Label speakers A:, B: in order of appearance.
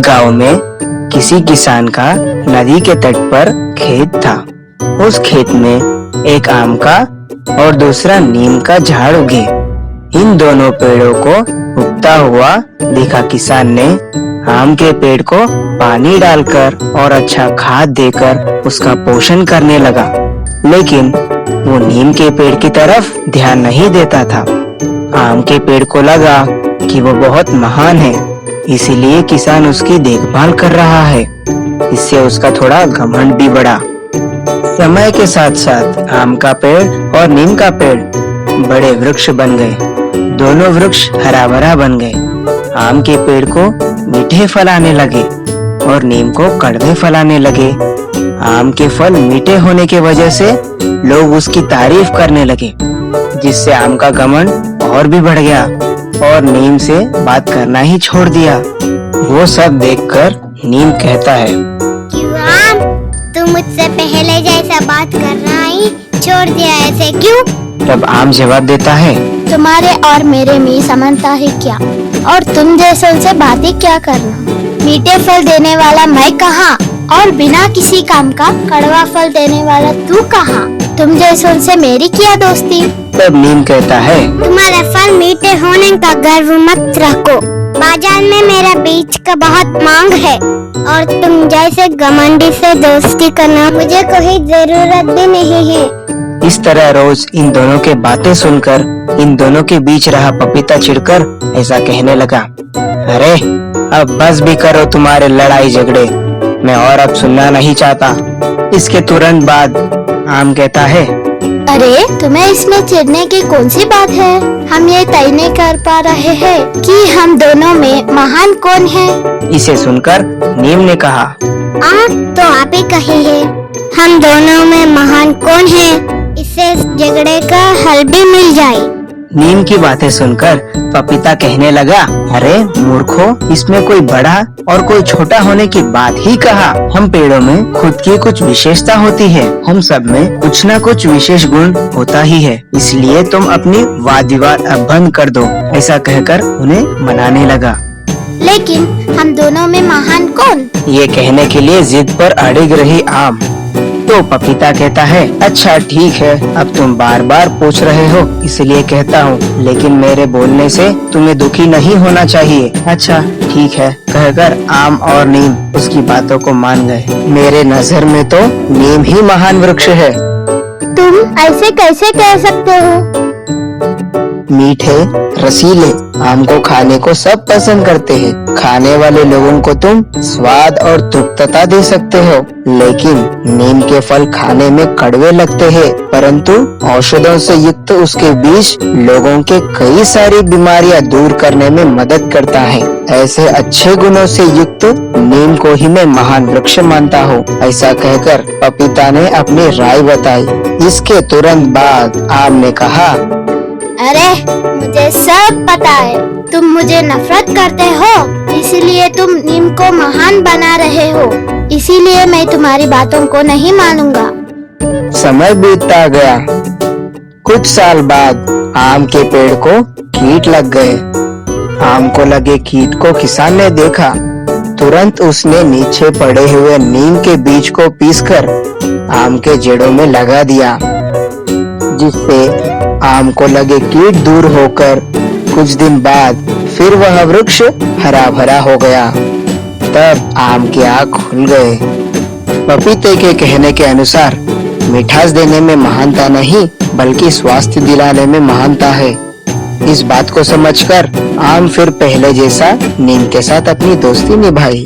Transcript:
A: गांव में किसी किसान का नदी के तट पर खेत था। उस खेत में एक आम का और दूसरा नीम का झाड़ उगे। इन दोनों पेड़ों को उगता हुआ देखा किसान ने आम के पेड़ को पानी डालकर और अच्छा खाद देकर उसका पोषण करने लगा, लेकिन वो नीम के पेड़ की तरफ ध्यान नहीं देता था। आम के पेड़ को लगा कि वो बहुत महान है, इसीलिए किसान उसकी देखभाल कर रहा है। इससे उसका थोड़ा घमंड भी बढ़ा। समय के साथ साथ आम का पेड़ और नीम का पेड़ बड़े वृक्ष बन गए। दोनों वृक्ष हरा भरा बन गए। आम के पेड़ को मीठे फल आने लगे और नीम को कड़वे फल आने लगे। आम के फल मीठे होने की वजह से लोग उसकी तारीफ करने लगे, जिससे आम का घमंड और भी बढ़ गया और नीम से बात करना ही छोड़ दिया। वो सब देखकर नीम कहता है,
B: क्यों आम, तू मुझसे पहले जैसा बात करना ही छोड़ दिया, ऐसे क्यों?
A: तब आम जवाब देता है,
B: तुम्हारे और मेरे में समानता है क्या? और तुम जैसों से बातें क्या करना? मीठे फल देने वाला मैं कहाँ और बिना किसी काम का कड़वा फल देने वाला तू कहाँ? तुम जैसों से मेरी क्या दोस्ती?
A: तब नीम कहता है,
B: तुम्हारा फल मीठे होने का गर्व मत रखो। बाजार में मेरा बीज का बहुत मांग है और तुम जैसे घमंडी से दोस्ती करना मुझे कोई जरूरत भी नहीं है।
A: इस तरह रोज इन दोनों के बातें सुनकर इन दोनों के बीच रहा पपीता चिढ़कर ऐसा कहने लगा, अरे अब बस भी करो तुम्हारे लड़ाई झगड़े, मैं और अब सुनना नहीं चाहता। इसके तुरंत बाद आम कहता है,
B: अरे तुम्हें इसमें चिढ़ने की कौन सी बात है? हम ये तय नहीं कर पा रहे हैं कि हम दोनों में महान कौन है।
A: इसे सुनकर नीम ने कहा,
B: तो आप ही कहिए, हम दोनों में महान कौन है? इससे झगड़े का हल भी मिल जाए।
A: नीम की बातें सुनकर पपीता कहने लगा, अरे मूर्खो, इसमें कोई बड़ा और कोई छोटा होने की बात ही कहा। हम पेड़ों में खुद की कुछ विशेषता होती है। हम सब में कुछ न कुछ विशेष गुण होता ही है। इसलिए तुम अपनी वाद विवाद अब बंद कर दो। ऐसा कहकर उन्हें मनाने लगा।
B: लेकिन हम दोनों में महान कौन?
A: ये कहने के लिए जिद पर अड़िग रही आम। तो पपीता कहता है, अच्छा ठीक है, अब तुम बार बार पूछ रहे हो इसलिए कहता हूँ, लेकिन मेरे बोलने से तुम्हें दुखी नहीं होना चाहिए। अच्छा ठीक है कहकर आम और नीम उसकी बातों को मान गए। मेरे नजर में तो नीम ही महान वृक्ष है।
B: तुम ऐसे कैसे कह सकते हो?
A: मीठे रसीले आम को खाने को सब पसंद करते हैं। खाने वाले लोगों को तुम स्वाद और तृप्तता दे सकते हो, लेकिन नीम के फल खाने में कड़वे लगते हैं, परंतु औषधों से युक्त उसके बीज लोगों के कई सारी बीमारियां दूर करने में मदद करता है। ऐसे अच्छे गुणों से युक्त नीम को ही मैं महान वृक्ष मानता हूँ। ऐसा कहकर पपीता ने अपनी राय बताई। इसके तुरंत बाद आम ने कहा,
B: अरे मुझे सब पता है, तुम मुझे नफरत करते हो, इसीलिए तुम नीम को महान बना रहे हो। इसीलिए मैं तुम्हारी बातों को नहीं मानूंगा।
A: समय बीतता गया। कुछ साल बाद आम के पेड़ को कीट लग गए। आम को लगे कीट को किसान ने देखा। तुरंत उसने नीचे पड़े हुए नीम के बीज को पीसकर आम के जड़ों में लगा दिया, जिससे आम को लगे कीट दूर होकर कुछ दिन बाद फिर वह वृक्ष हरा भरा हो गया। तब आम की आँख खुल गए। पपीते के कहने के अनुसार मिठास देने में महानता नहीं बल्कि स्वास्थ्य दिलाने में महानता है। इस बात को समझकर आम फिर पहले जैसा नीम के साथ अपनी दोस्ती निभाई।